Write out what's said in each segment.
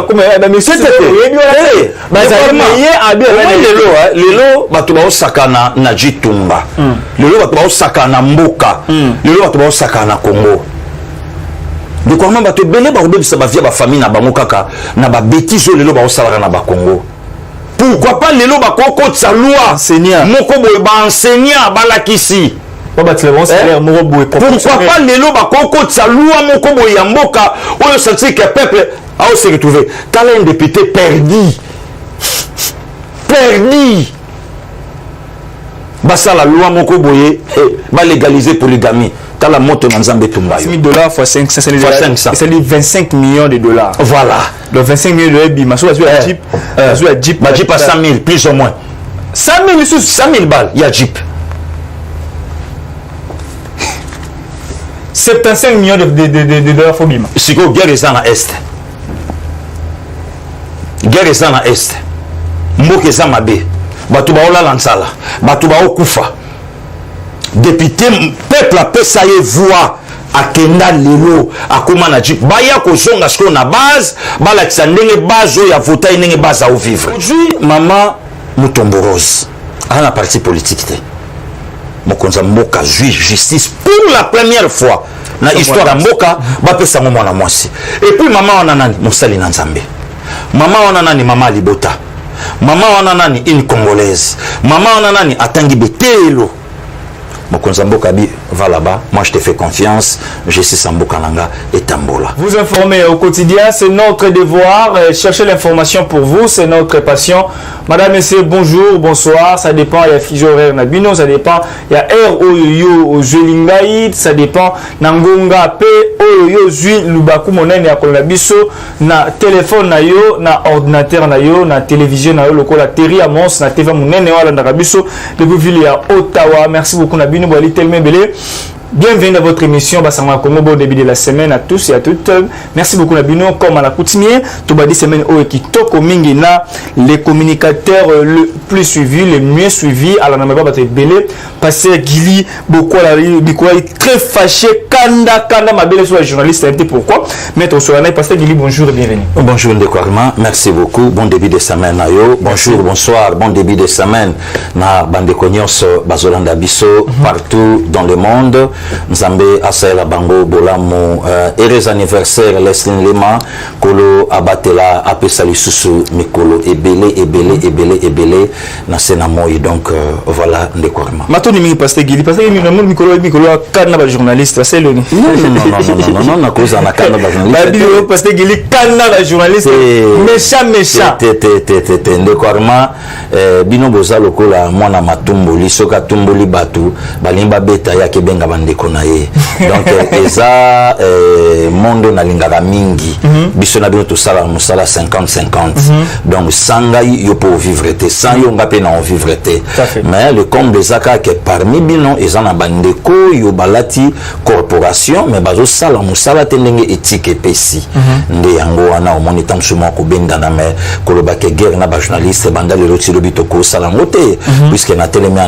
comme mais c'était lelo bato baosakana na Jitumba lelo bato baosakana mboka lelo bato baosakana Congo de comment bato belé ba robebisa ba via ba famille na bango kaka na ba bêtises lelo baosalaka na ba Congo. Pourquoi pas lelo ba koko tsa loi enseignant moko boy ba enseignant balakisi pourquoi pas lelo ba koko tsa loi moko boy ya mboka oyo sentir que peuple a se retrouver tala un député perdu basa la loi moko boye ba légaliser polygamie tala moto na Nzambe tumba yo $1000 fois 500 c'est 25 millions de dollars voilà donc 25 millions de dollars bima so la Jeep ba Jeep à 100 000 plus ou moins 100 000 balles il y a Jeep 75 millions de dollars faut bima siko guerre ça na est guerre ça na est mboke za mabe batu ba olala nsala batu ba okufa député peuple apé ça y voix akenda lelo akoma na Jeep baya ko zonga sko na base balakisa ndenge base ya vota ndenge base au vivre aujourd'hui maman Mutomborose à la partie politique te mokonza mboka justice pour la première fois na histoire ya mboka ba pesa ngo mwana mwasi et puis maman wana nani musali na Nzambe maman wana nani mama Libota maman wana nani une congolaise maman wana nani atangi betelo mokonza mboka bi va là-bas moi je te fais confiance je sais Samboka Nanga et Tambola. Vous informer au quotidien c'est notre devoir chercher l'information pour vous c'est notre passion. Madame messieurs bonjour bonsoir ça dépend il y a fiche horaire na bino ça dépend il y a air oyo au Zelingaïd ça dépend nangonga pe oyo zui lubaku monene ya kolona biso na téléphone na yo na ordinateur na yo na télévision na yo lokola Terry Amos na TV monene wala na biso depuis ville ya Ottawa. Merci beaucoup na bino bali tellement belé. Bienvenue dans votre émission Bassanga Congo, bon début de la semaine à tous et à toutes. Merci beaucoup Nabino, comme à la coutumier, tout bas 10 semaines au Kitoko Mingina, les communicateurs le plus suivis, les mieux suivis, à la Namaba Belé, passé Gili, beaucoup à la Bikoua, très fâché, Kanda, ma belle sur la journaliste, pourquoi? Maître Solana, passé Gili, bonjour et bienvenue. Bonjour Ndekwarma, merci beaucoup, bon début de semaine à yo, bonjour, bonsoir, bon début de semaine, na Bandekonyos, Bazolanda Bisso, partout dans le monde. Nzambe Asaela Bango Bolamo heureux anniversaire Leslie Lema Kolo Abatela apesa lisusu mikolo ebele na sena moyi donc voilà Ndekwarma. Matoni mingi pasteur Gili mikolo kana ba journaliste c'est le non na cause na kana ba journaliste pasteur Gili kana ba journaliste méchant Ndekwarma bino boza lokola mwana matumbo lisoka tumboli batu balimba beta yake benga konaye donc eza monde na lingaka mingi biso na bino to sala musala 50-50 donc sanga yo pour vivre te sans yo ngape na on vivre te mais le comble zaka que parmi bino eza na bandeko yo balati corporation mais bazo sala musala te ndenge éthique pesi nde yango wana o moni tamsuma ko benda na me koloba ke guerre na ba journaliste bandali loti lobito ko sala ngote puisque na telemi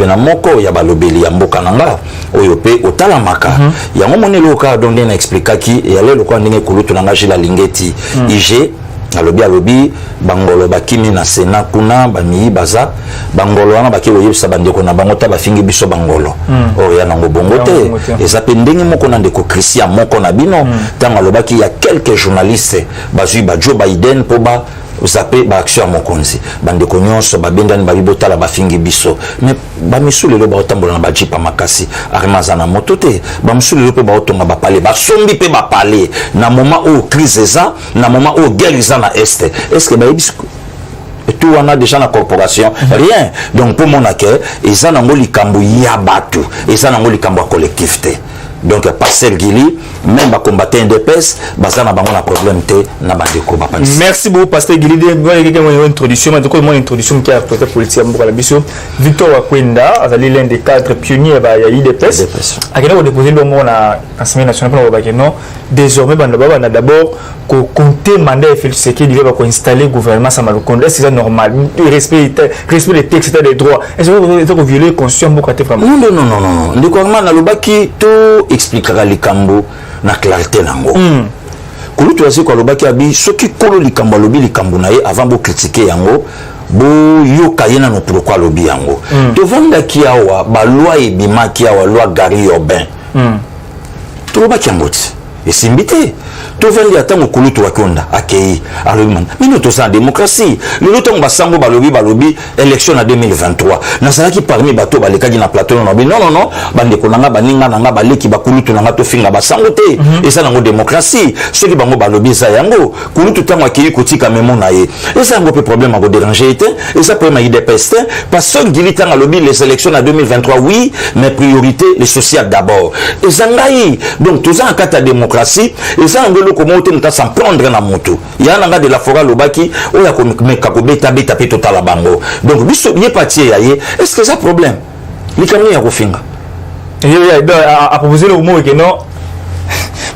na moko ya balobeli ya mboka nanga oyo pe otala maka yango moni loka donde na expliquer ki ya lelo kwa ndenge kulutu na ngajila lingeti ig alobi bangolo bakimi na sena kuna bami baza bangolo wana baki oyebisa bandeko na bango ta bafingi biso bangolo oya nango bongo te eza pe ndenge moko na ndeko Christian moko na bino tanga lobaki ya quelques journalistes bazui ba Joe Biden po ba zape ba action à mokonzi bandeko nyonso babendani babibotala bafingi biso mais bamisuli lo ba otambola na bajipa makasi arimaza na moto te bamisuli lo pe ba otonga ba pale ba sombi pe ba pale na moment où crise eza na moment où guerre eza na est-ce que ba ibisiko tout on a déjà la corporation rien donc pour mon accueil eza na ngoli kambu ya batu eza na ngoli kambu collectivité. Donc passer Gili même ba combattre NDPS bazana bango na problème te na bandeko ba panisi. Merci beaucoup pasteur Gili de une introduction mais donc mon introduction qui a peut-être politique mboka la biso Victor Wakwenda azali l'un des cadres pionniers ba ya IDPS akena ko déposer le mot na Assemblée nationale pour ba keno désormais banda ba na d'abord ko compter mandat Félix Tshisekedi va ko installer gouvernement ça Malukonde c'est normal respect des textes des droits est-ce que vous violer constitution mboka te vraiment non ndiko na lobaki to expliquera les cambo na clarté nango kulutu wasi kwa lobaki abi soki kolo likambo lobi likambo na ye avant bo critiquer yango bo yoka yena no pourquoi lobi yango to vanda ki awa ba loi ebima ki awa loi Gary Urbain to lobaki yango ti esimbite to vanda tango kulutu wakonda akei alobi man mino to sa démocratie le temps basango balobi élection en 2023 na salaki parmi bato balekaki na plateau non non bande konanga baninga nanga baleki bakulutu nanga to finga basango te et ça nango démocratie ceux qui bango balobi ça yango kulutu tango akei kotika memo na ye et ça ngo pe problème à déranger était et ça problème il dépeste parce que ngili tanga lobi les élections en 2023 oui mais priorité les social d'abord et ça ngai donc tout ça en cas de démocratie et ça ngelo comment tu n'as sans prendre na moto il y a nanga de la forêt lobaki o ya ko meka ko beta pe total bango donc biso bien parti ya ye est-ce que ça problème likamni ya kofinga a proposer le mot que non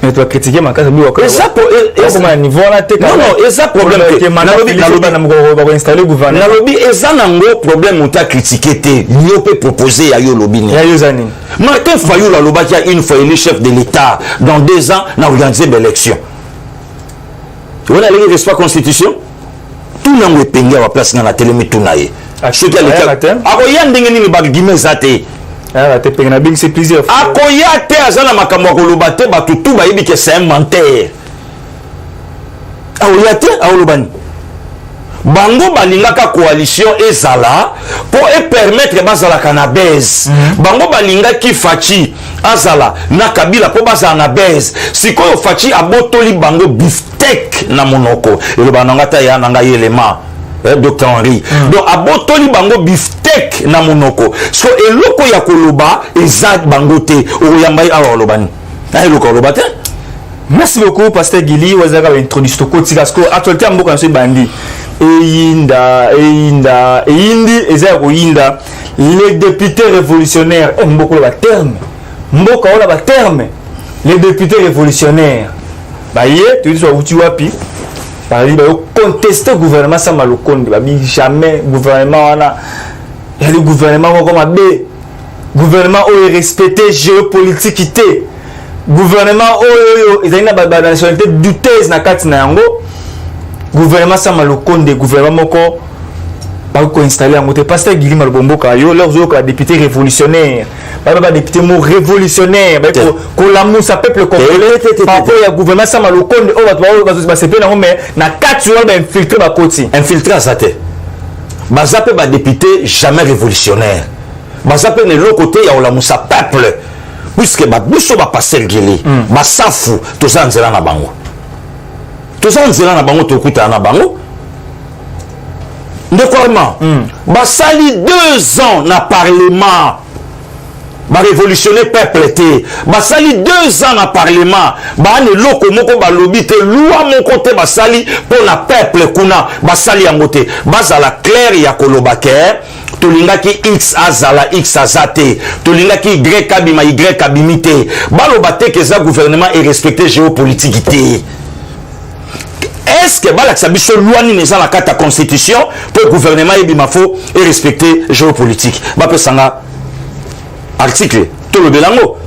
mais tu as critiqué ma case et ça comment niveau là non et ça problème que na installer gouvernement lobby et ça nango problème tu as critiqué te yo peut proposer ya yo lobby ya yo zani Martin Fayulu la lobaki a une fois élu chef de l'état dans 2 ans na organiser l'élection on a les respect constitution tout nango pengi wa place na télé mitunaye ce qui a le akoya ndenge nini ba gimezate te pengi na bing c'est plusieurs akoya te azana makambo koloba te batutu ba yebi que c'est un menteur akoya te aolobani bango balingaka coalition ezala pour permettre bazala cannabis bango balingaki Fachi azala na Kabila pour bazala na base sikoyo Fachi abotoli bango beefsteak na monoko et bananga ta ya nanga yelema Dr Henry donc abotoli bango beefsteak na monoko so eloko ya koloba eza bango te oyambai awa lobani na eloko loba te. Merci beaucoup Pasteur Gili wazaka introduce to kotika parce que actualité mboka nso bandi indi eza ko yinda les députés révolutionnaires mboko la terme mboka ola ba terme les députés révolutionnaires ba ye tu dis uti wapi ba li ba contester gouvernement ça malokonde ba bi jamais gouvernement wana ya le gouvernement comme abe gouvernement o respecter géopolitique té gouvernement oyo ezalina ba nationalité douteuse na kati na yango gouvernement ça malokonde gouvernement moko ba ko installer yango te Pasteur Gili Malbomboka yo leurs autres députés révolutionnaires ba député mo révolutionnaire ba ko la moussa peuple congolais par rapport au gouvernement ça malokonde o ba se pe na mais na kati yo ba infiltrer ba koti infiltrer ça te ba zape ba député jamais révolutionnaire ba zape ne l'autre côté ya la moussa peuple puisque ba biso ba Pasteur Gili ba safu to za nzela na bango to kuta na bango ndekwarma basali 2 ans na parlement ba révolutionner peuple te basali 2 ans na parlement ba ne loko moko ba lobi te loi moko te basali pour na peuple kuna basali yango te bazala clair ya kolobake tolingaki x azala x azate tolingaki y kabima y kabimite baloba te que ça gouvernement est respecté géopolitique te. Est-ce que balak sabiso loi ni neza la carte constitution pour le gouvernement et bimafo et respecter géopolitique ba pesanga article tout le belango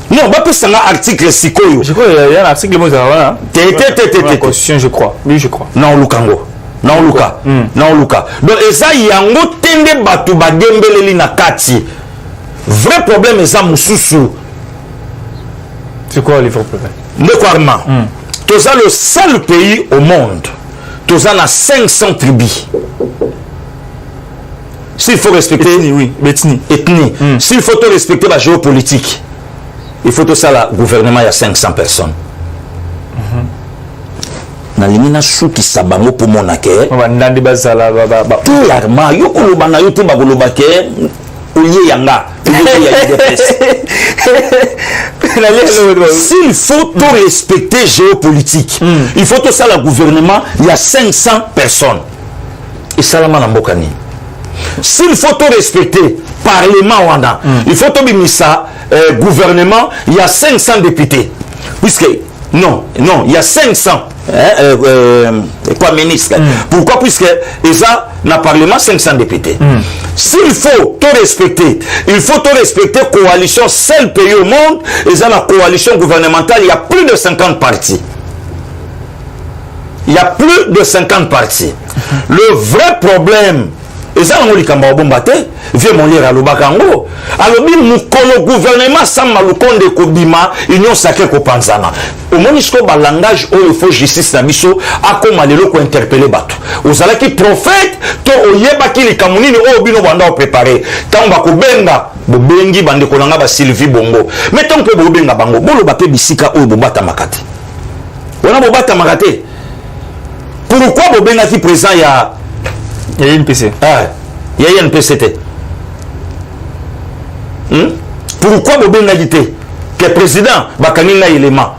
non ba pesanga article sikoyo je crois il y a un article moi ça constitution je crois oui je crois non lukango non luka non luka donc eza yango tende batu bagembeleli na kati vrai problème eza mususu c'est quoi le vrai problème nekwarma tous le seul pays au monde, tous a 500 tribus. S'il faut respecter ethnie, s'il faut respecter la géopolitique, il faut tout ça le gouvernement il y a 500 personnes. Na limina souki sabango pour mon accueil. Clairement, yoko lobana yote bagolobake oye yanga. S'il faut tout respecter géopolitique, il faut tout ça le gouvernement, il y a 500 personnes. Et ça la manambokani. S'il faut tout respecter parlement wanda, il faut tout bimisa gouvernement, il y a 500 députés. Puisque non, il y a 500 quoi ministre. Pourquoi? Puisque ça n'a parlement 500 députés. S'il faut tout respecter, il faut tout respecter coalition, seul pays au monde, et ça la coalition gouvernementale, il y a plus de 50 partis. il y a plus de 50 partis. Le vrai problème, et ça, on dit qu'on va bombarder, vieux mon lire à l'Obakango. Alors, le gouvernement, ça m'a le compte de Kobima, union sacrée Kopanzana. Au monisco, le langage, où il faut justice, Nabiso, a comme aller le interpeller Bato. Aux ala qui prophète, to oyeba qui les Kamounini, au bino banda préparé. Tant on va kobenga, bobengi bande kolanga ba Sylvie Bongo. Mais tant que bobenga bango, bolo bape bisika ou bobata makate. On a bobata makate. Pourquoi bobenga qui présent il y a une PC. Il y a une PCT. Pourquoi bobenga dit que le président bakanina élément?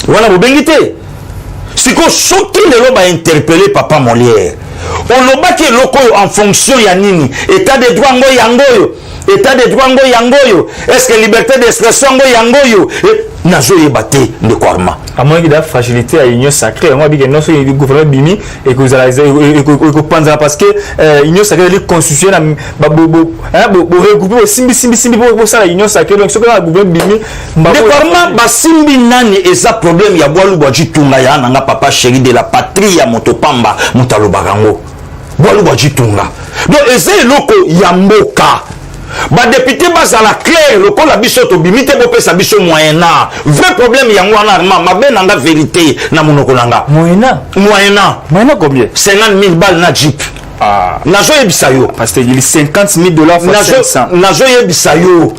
Voilà bobengité. C'est que ce qui ne l'a interpellé papa Molière. On l'a bâti en fonction yanini. État de droit yangoyo. État de droit yangoyo. Est-ce que liberté d'expression yangoyo? Nazo yebate de Kwarma. À moins qu'il y ait fragilité à l'union sacrée, moi je dis que non seulement le gouvernement bimi et que vous allez parce que l'union sacrée est constitutionnelle, regrouper simbi pour ça l'union sacrée, donc ce que le gouvernement bimi. De Kwarma, simbi nani et ça problème ya boalu boaji tunga ya nanga papa chéri de la patrie ya motopamba mutalo barango. Boalu boaji tunga. Donc eze loko yamboka. Ba député bazala clair loko la biso to bimite bo pesa biso moyena vrai problème yango wana ma ben nanga vérité na monoko nanga moyena combien 50 000 balles na jeep nazo yebisa yo parce que il $50 000 fois 500 nazo yebisa yo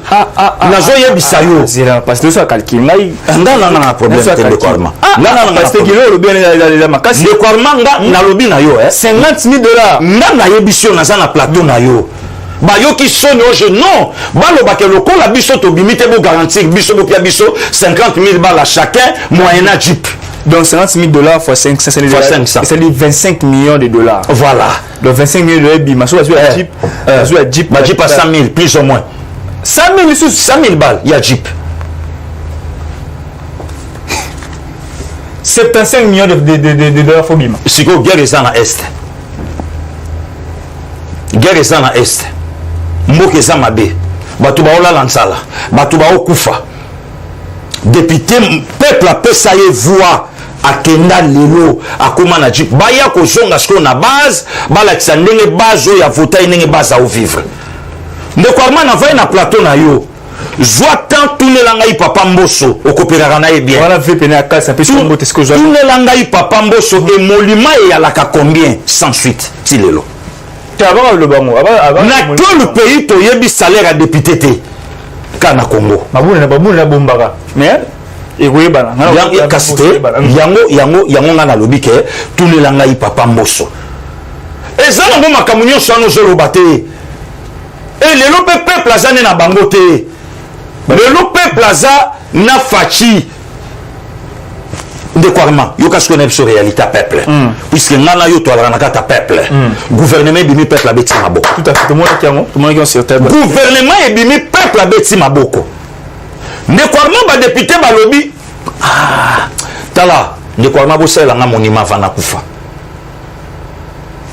nazo yebisa yo parce que ça calcule ngai ngana na problème de Kwarma ngana parce que kilo le bien la makasi de Kwarma nga na lobi na yo $50 000 ngana yebisio na za na plateau na yo ba yo qui sonne au non balo ba ke loko la biso to bimite bo garantir biso bo pia biso 50 000 balles à chacun moyena jeep donc $50 000 fois 500 c'est 25 millions de dollars voilà donc 25 millions de dollars bima so la jeep la jeep ba jeep à 100 000 plus ou moins 100 000 balles il y a jeep 75 millions de dollars faut bima si ko guerre ça na est guerre ça na est mboka eza mabe bato baolala nsala bato baokufa député peuple apesa ye voix akenda lelo akoma na jip baya kozonga sikoyo na base balakisa ndenge base oyo avota ndenge base aovivre ndeko Armand navai na plateau na yo zwa tant tunela ngai papa Mbosso okopelaka na ye bien voilà vpn akasa pe so mbote siko zwa tunela ngai papa Mbosso emolima eyalaka combien sans suite ti lelo na tout le pays to yebi salaire à député te kana Congo babuna bombaka mais ekoyebana yango nga na lobi ke tunela ngai papa Mbosso eza nango makambo nyonso wana ozoloba te e lelo mpe peuple aza nde na bango te lelo peuple aza na faci de Kwarma yo kasi kona biso réalité à peuple puisque ngana yo toalaka na kata peuple gouvernement ebimi peuple abeti maboko tout à fait tout le monde qui sur table gouvernement ebimi peuple abeti maboko de Kwarma ba député balobi tala de Kwarma bosela nga monument vana kufa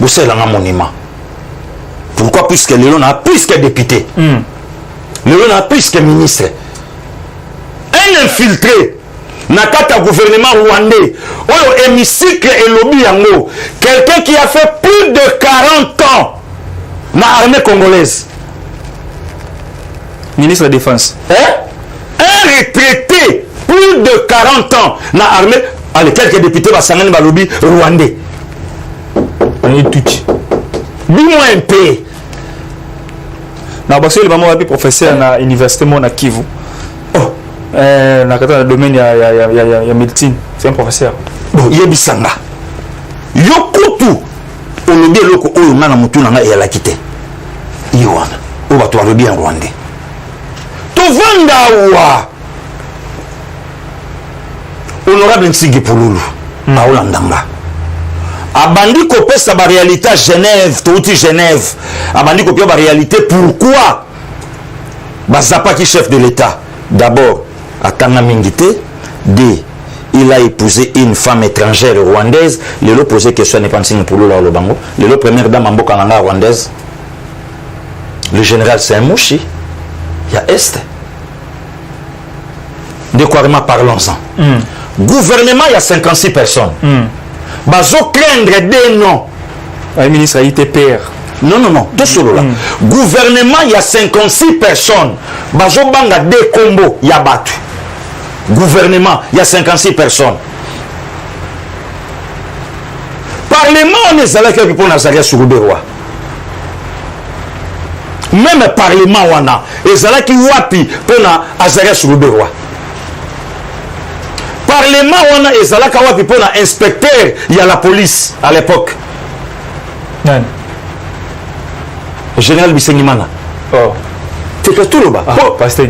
bosela nga monument pourquoi puisque lelo na puisque député lelo na puisque ministre un infiltré na kata gouvernement rwandais oyo hémicycle et lobby yango quelqu'un qui a fait plus de 40 ans na armée congolaise ministre de la défense un retraité plus de 40 ans na armée allez quelques députés basangani ba lobby rwandais on tout bimo un peu na baseli maman wapi professeur na université mona Kivu dans le domaine il y a médecine c'est un professeur bon yebisanga yokutu olobi eloko oyo nga na mutu na nga eyalaki te ye wana oyo bato balobi ya rwandais tovanda awa honorable Nsigi Pululu aolandanga abandi kopesa baréalité à Genève touti Genève abandi kopia baréalité pourquoi bazapaki chef de l'état d'abord atanga mingité D il a épousé une femme étrangère rwandaise lelo posé question n'est pas signe pour le bango lelo première dame en mboka nganga rwandaise le général Saint-Mouchi il y a est de Kwarma parlons-en gouvernement il y a 56 personnes bazo craindre des noms le ministre a été père non tout solo là gouvernement il y a 56 personnes bazo banga des combos ya batu gouvernement il y a 56 personnes parlement on est allé quelque pour Nazaria sur le roi même parlement wana ezalaki wapi pona Azaria sur le roi parlement wana ezalaka wapi pona inspecteur il y a la police à l'époque général Bisengimana oh c'est que tout le bas parce que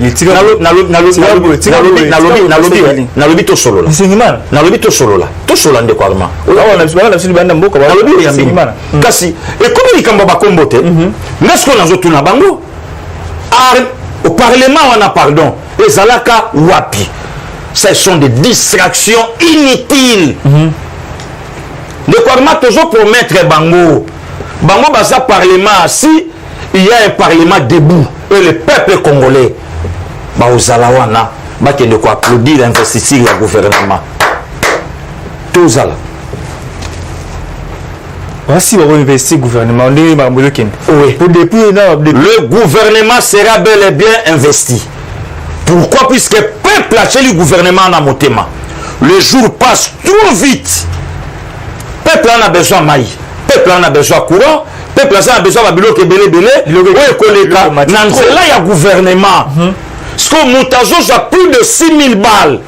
nalobi to solo là nalobi to solo là to solo ndeko alma kasi ekomi likambo bakombo te ngesko nazotuna bango au parlement wana pardon ezalaka wapi ce sont des distractions inutiles ndeko alma toujours promettre bango baza parlement si il y a un parlement debout et le peuple congolais baozalawana bakende ko applaudir l'investiture du gouvernement tozala voici on va investir gouvernement on est oui le gouvernement sera bel et bien investi pourquoi puisque peuple a chez le gouvernement na motema le jour passe trop vite peuple en a besoin maï peuple en a besoin courant peuple a besoin de biloko belé na nzela ya gouvernement parce que Moutazo a plus de 6000 balles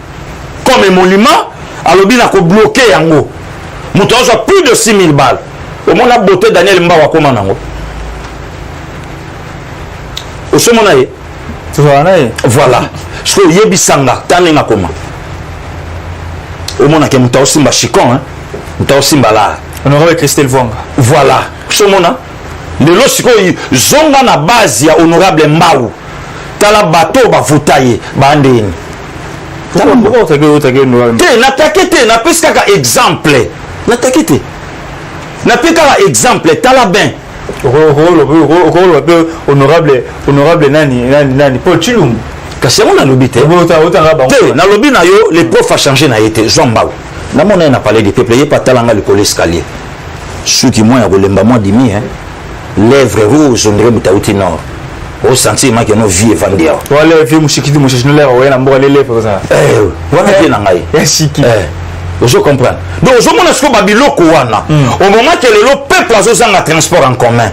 comme émolument alobi na ko bloquer yango Moutazo a plus de 6000 balles au monde a beauté Daniel Mbawa koma nango au somona ye voilà parce que yebisanga tanenga koma au monde ke Moutazo simba chicon Moutazo simba la honorable Christelle Vwanga voilà somona lelo sikoyo zonga na base ya honorable Mbau tala bato bavuta ye bandeni te natake te napesi kaka exemple natake te napesi kaka exemple tala ben honorable nani Paul Chilumbu kasi yango nalobi te nalobi na yo le prof a changé na ye te Jean Mbau namona ye na palais du peuple ye patalanga likolo escalier soki moi ya kolemba moi dimi lèvres rouges on dirait Moutauti Nord au sentiment que nos vies vandia wala vie mushikiti mushishino lèvres ouais na mboka les lèvres ça wana bien ngai shiki je comprends donc je mona sko babiloko wana au moment que le peuple azozanga transport en commun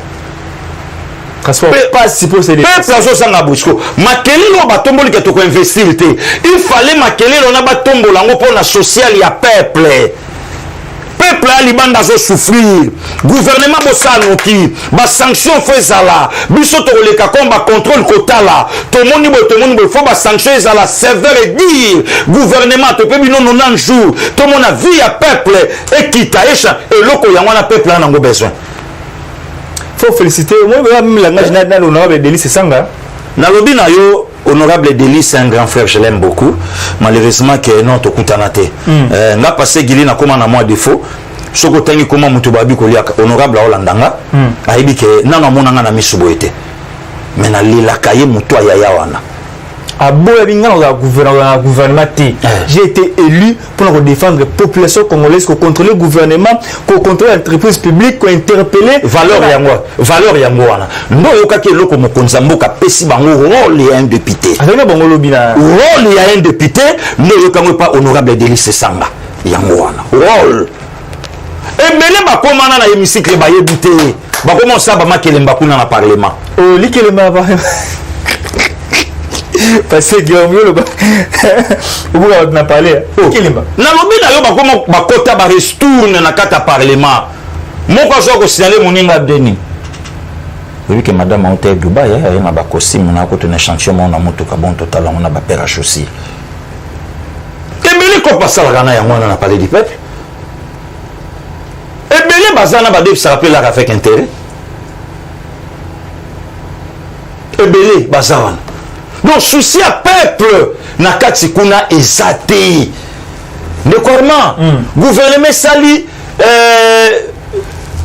pas si pour c'est peuple azozanga busco makelelo batomboli ke to ko investir te il fallait makelelo na batombola ngo pona social ya peuple peuple a libanda zo souffrir gouvernement bosanoki ba sanction faut ezala biso to koleka komba contrôle kotala to moni bo faut ba sanction ezala sévère et dire gouvernement to pe bino 90 jours to mona vie ya peuple ekita esha eloko yango na peuple a nango besoin faut féliciter moi même langage na honorable Delis Sanga nalobi na yo honorable Delis c'est un grand frère je l'aime beaucoup malheureusement que non to kutanate nga passé gili na koma na moi défaut soko tangi koma mutu babi koliaka honorable Olandanga aibi ke nana monanga na misubo ete mais na lila kaye mutu ya wana aboya binga na gouvernement T. J'ai été élu pour défendre la population congolaise, pour contrôler le gouvernement, pour contrôler l'entreprise publique, pour interpeller valeur yango wana. Ndo yoka ke loko mokonza mboka pesi bango rôle ya un député. Azanga bango lobina. Rôle ya un député, ndo yoka ngo pas honorable Delis Sanga yango wana. Rôle. Ebele ba komana na hémicycle ba yebité. Ba commencer ba makelemba kuna na parlement. Oh likelemba ba. Parce que Guillaume on a parlé Kilimba na lobi na yo bakoma bakota ba retourne na kata parlement moko zo ko signaler moninga deni oui que madame a été Dubaï elle na ba costume na ko tena chantier mon na moto ka bon total on a ba pera chaussure ebele ko pasala kana ya mwana na parler du peuple ebele bazana ba def rappeler avec intérêt ebele bazawana. Donc, souci à peuple, nakati kuna ezate. Décorement, gouvernement sali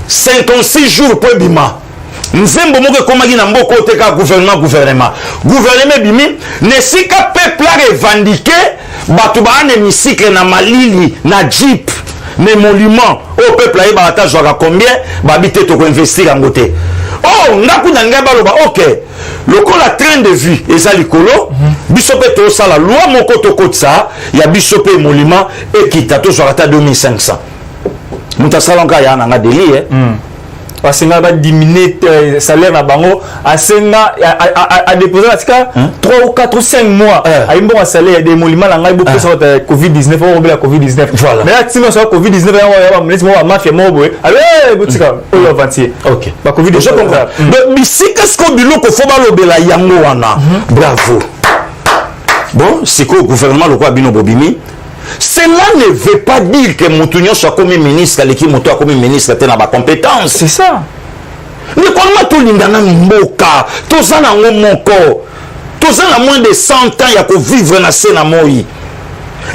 56 jours pour bima. nzembo moko komaki na mboko teka gouvernement bimi ne sika peuple a revendiqué bato ba ne misikle na malili na jeep ne monument au peuple a ba ta joa combien ba bité to ko investir en côté oh ngaku na ngaba loba OK lokola train de vie eza likolo biso pe to sala loi moko to kotsa ya biso pe monument ekita to joa ta 2500 muta salonka ya na ngadeli Asenga va diminuer salaire na bango asenga a déposer la tika 3 ou 4 ou 5 mois a un bon salaire des monuments la ngai beaucoup sur Covid-19 on oublie la Covid-19 mais là si on sur Covid-19 on va ministre moi mafia mo boy allez botika o yo avancer OK ba Covid je comprends donc bisika ce qu'on biloko faut ba lobela yango wana bravo bon c'est que le gouvernement le quoi bino bobimi. Cela ne veut pas dire que Moutounion soit comme ministre, l'équipe Moutoua comme ministre, était dans ma compétence. C'est ça. Mais comment tout le monde a moka, tout ça n'a moko, tout ça n'a moins de 100 ans, il y a que vivre dans ce namoi.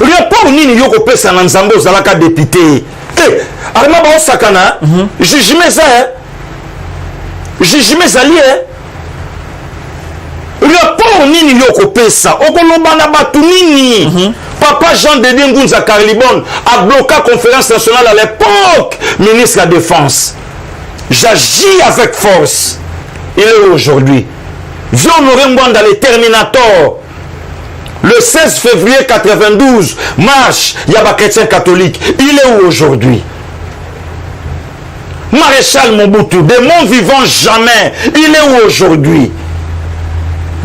Rien pas où ni yoko pesa na nzambo zalaka député. Eh, arma ba osakana, jugime ça, jugime zali rien pas où ni yoko pesa, okoloba na batu nini. Papa Jean-Dédé Ngunza Carlibon a bloqué la conférence nationale à l'époque, ministre de la Défense. J'agis avec force. Il est aujourd'hui. Viens honorer Mwanda les Terminator. Le 16 février 92, marche, il y a des chrétiens catholiques. Il est où aujourd'hui? Maréchal Mobutu, des monts vivants jamais. Il est où aujourd'hui?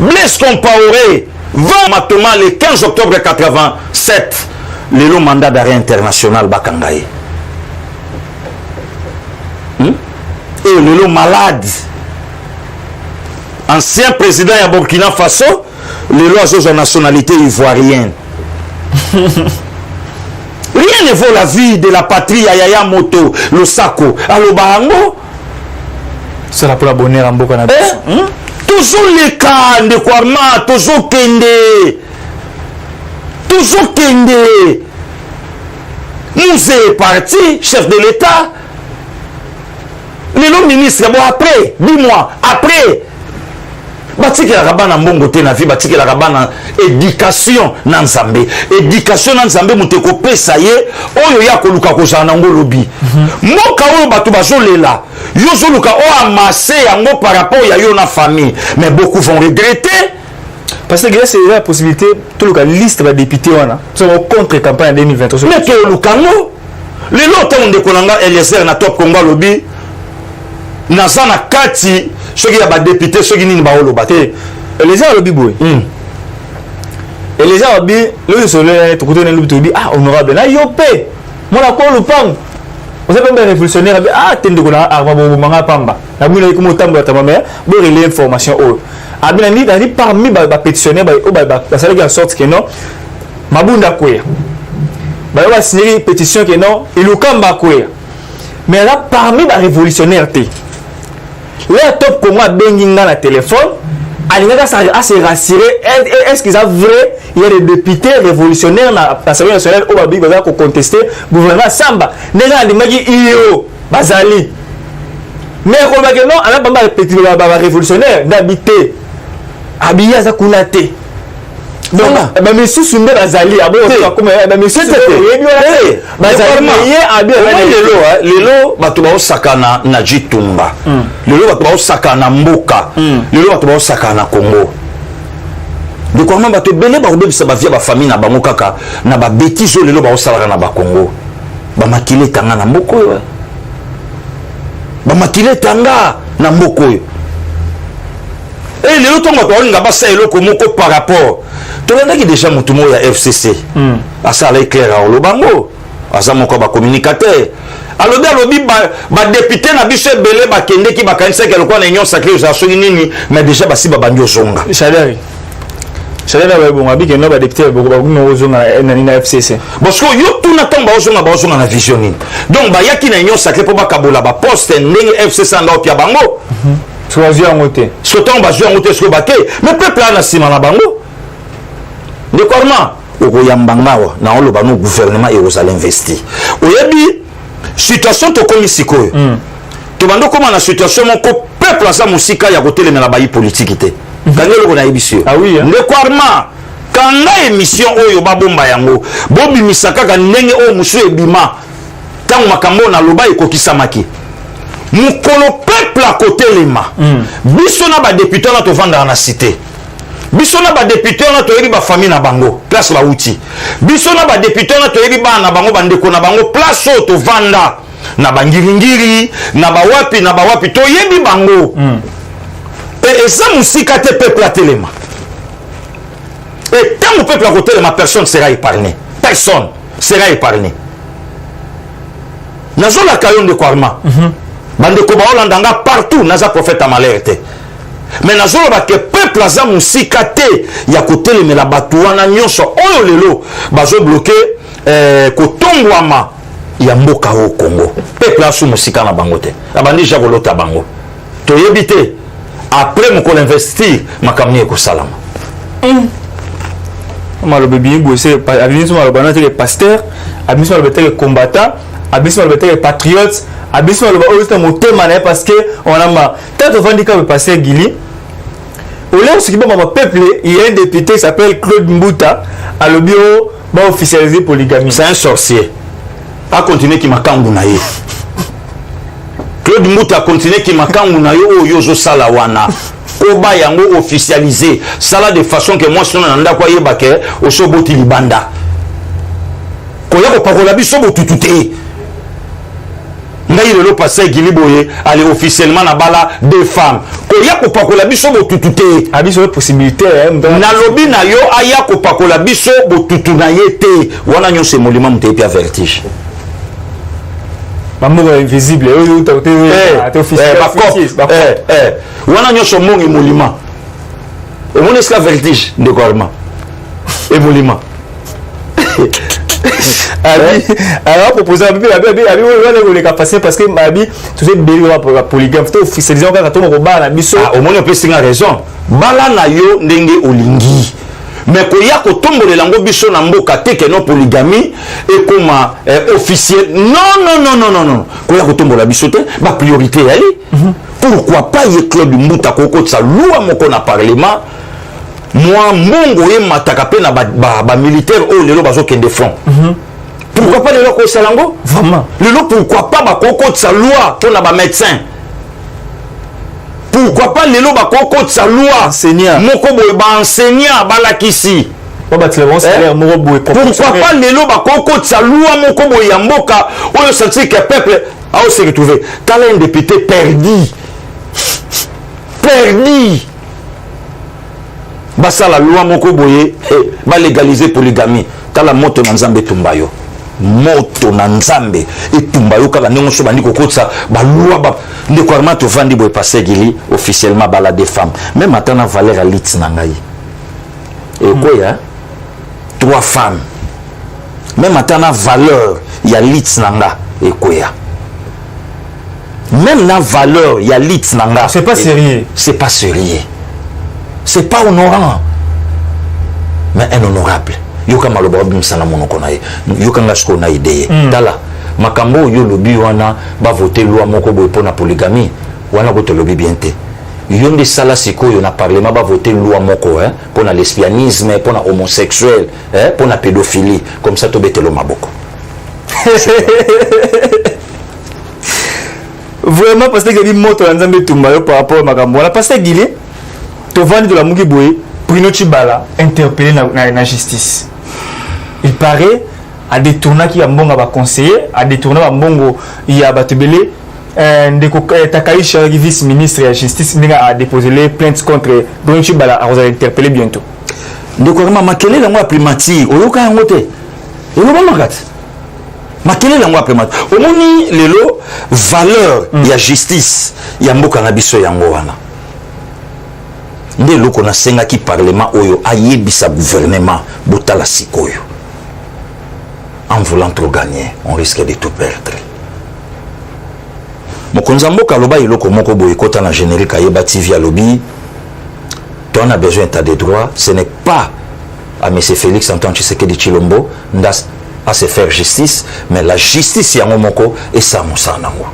Blaise Compaoré, 20 Matoma, le 15 octobre 87, le mandat d'arrêt international Bakangaye. Et le malade, ancien président de Burkina Faso, le lois de nationalité ivoirienne. Rien ne vaut la vie de la patrie Yaya Moto, le Sako. Alors, Bahango, c'est la pour la bonne en Bokana. Toujours les cas de Kouarma, toujours Kende. Toujours Kende. Nous est parti, chef de l'État. Le ministre, bon après, dis-moi, après. Batiki la rabana mbongo te na vie, batiki la rabana éducation na nzambe. Éducation na nzambe muteko pesa ye, oyo ya koluka kozana ngo lobi. Moka oyo batu bazolela. Yo zoluka o amassé yango par rapport ya yo na famille, mais beaucoup vont regretter parce que c'est la possibilité tout le cas liste va député wana. Sur contre campagne 2023. Mais que lukango le loto on dekolanga Eliezer na top Congo lobi. Nazana kati ceux qui a député ceux qui ni ba oloba te. Eliezer lobi boy. Eliezer lobi le solo to koto lobi to bi ah honorable na yo pe. Mona ko lupang. Vous avez même révolutionnaire ah tende ko na arba bo manga pamba. Na muna ko motambo ta mama bo relais information o. Abina ni dans parmi ba pétitionnaire ba o ba ça veut dire en sorte que non mabunda koya. Ba va signer pétition que non il okamba koya. Mais là parmi ba révolutionnaire té. Là top comme moi benginga na téléphone alingaka à se rassurer est-ce qu'ils sont vrai il y a des députés révolutionnaires na l'Assemblée nationale au babi baza ko contester gouvernement Samba nena alimaki iyo bazali mais ko ba que non ala bamba petit ba révolutionnaire d'habiter abiya za kunate donc ba monsieur Sumbe bazali abo comme ba monsieur bazali ye abiya lelo batu ba osakana na Jitumba lelo batu ba osakana Mboka lelo batu ba osakana Congo de quoi même batu belé ba obebisa ba via ba famille na bango kaka na ba bêtises lelo ba osala na ba Congo ba makile tanga na Mboko yo ba makile tanga na Mboko yo et lelo tonga to nga ba sa eloko moko par rapport to ndaki déjà mutumo ya FCC asala éclair à Olobango azamo ko ba communicateur alobi ba député na biso belé ba kende ki ba kanisa ke lokwa na union sacrée za soki nini mais déjà ba si ba bandio zonga Chadari ba bon abi ke no ba député ba no zonga na FCC parce que yo tout na tomba ozonga na vision ni donc ba yaki na union sacrée po ba kabola ba poste ndenge FCC ndo pia bango choisir en côté soton ba jouer en côté ce baké mais peuple na sima na bango de comment okoyambangawa na oloba no gouvernement et aux investir oyebi situation to komi sikoyo to bando koma na situation moko peuple aza musika ya kotelemela bayi politique te kangelo kona ebisio ah oui ndeko Armand kanga émission oyo babomba yango bobimisa kaka ndenge oyo musu ebima tango makambo na loba ekokisamaki mukolo peuple a kotelema biso na ba député na tovanda na cité biso na ba député na toyebi ba famille na bango place ba uti biso na ba député na toyebi bana bango bandeko na bango place o tovanda na bangiringiri na bawapi toyebi bango et ça musika te peuple a telema et tant que peuple a kotelema personne sera épargné personne sera épargné nazola kayo ndeko Armand bandeko baolandanga partout naza prophète à malheur te mais nazoloba ke peuple aza musika te ya kotelemela bato wana nyonso oyo lelo bazobloke kotongwama ya mboka o Congo peuple asu musika na bango te abandi ja kolota bango toyebi te après mokolo investir makamni ekosalama maloba bien bossé abiso maloba na te pasteur abiso maloba te combattant abiso maloba te patriote abiso maloba oyo c'est motema na parce que on a ma tête vandi ka pasteur Gili au lieu ce qui va mon peuple il y a un député qui s'appelle Claude Mbuta à le bureau va officialiser polygamie c'est un sorcier a continuer qui makangu na ye Claude Mbuta a continuer qui makangu na yo oyo zo sala wana koba yango officialiser sala de façon que moi sona nanda kwa yeba ke osoboti libanda koya ko pakola biso botutu te ngai lelo passé Gili boye aller officiellement na bala deux femmes koya ko pakola biso botutu te abiso possibilité na lobi na yo aya ko pakola biso botutu na yete wana nyo se molima mute pia vertige maman invisible oyo utote officiel wana nyo so mongi molima et mon esclave vertige de Armand et molima alors proposer abi le passer parce que abi tout est bien pour la polygame faut officialiser encore to ko ba na biso au moins peut singa raison bala na yo ndenge olingi mais koya ko tombolela ngo biso na mboka te que non polygamie et comme officiel non koya ko tombola biso te ba priorité ali pourquoi pas ye Claude Mbuta koko tsa loi moko na parlement moi mongo ye mataka pe na ba militaire o lelo bazo kende front pourquoi pas lelo ko salango vraiment lelo pourquoi pas ba koko tsa loi pour na ba médecin pourquoi pas lelo ba koko tsa loi enseignant moko boye ba enseignant balakisi pourquoi pas lelo ba koko tsa loi moko boye ya mboka oyo sentir que peuple a se retrouver tala un député perdu basa la loi moko boye ba légaliser polygamie tala moto na nzambe tumbayo moto na nzambe etumbayo kaka ndenge so bandi kokotsa ba loi ba ndeko Armand to vandi boye passé Gili officiellement bala des femmes même atana valeur lit na ngai et koya trois femmes même atana valeur ya lit na nga et koya même la valeur ya lit na nga c'est pas sérieux c'est pas honorant mais un honorable yoka maloba bimsana monoko na ye yoka ngasko na idée tala makambo yo lobi wana ba voter loi moko boy pona polygamie wana ko to lobi bien te yonde sala sikoyo na parlement ba voter loi moko pona lesbianisme pona homosexuel pona pédophilie comme ça to betelo maboko vraiment parce que Gili moto na nzambe tumbayo par rapport makambo wana parce que Gili to vandi de la mugi boye Bruno Chibala interpellé na justice il paraît à détourner qui a mbongo ba conseiller à détourner ba mbongo il y a batebele ndeko Takaisha vice ministre de la justice a déposé les plaintes contre Bruno Chibala a interpellé bientôt ndeko kama makele la moi primature oyoka yango te eloba makati makele la moi primature omoni lelo valeur ya justice ya mboka na biso yango wana nde loko na senga ki parlement oyo ayebisa gouvernement botala sikoyo en voulant trop gagner on risque de tout perdre mokonza mboka loba iloko moko boye kota na générique ayeba TV à lobby on a besoin d'état de droit ce n'est pas à M. Félix Antoine Tshisekedi Tshilombo ndas à se faire justice mais la justice yango moko et ça mosana ngo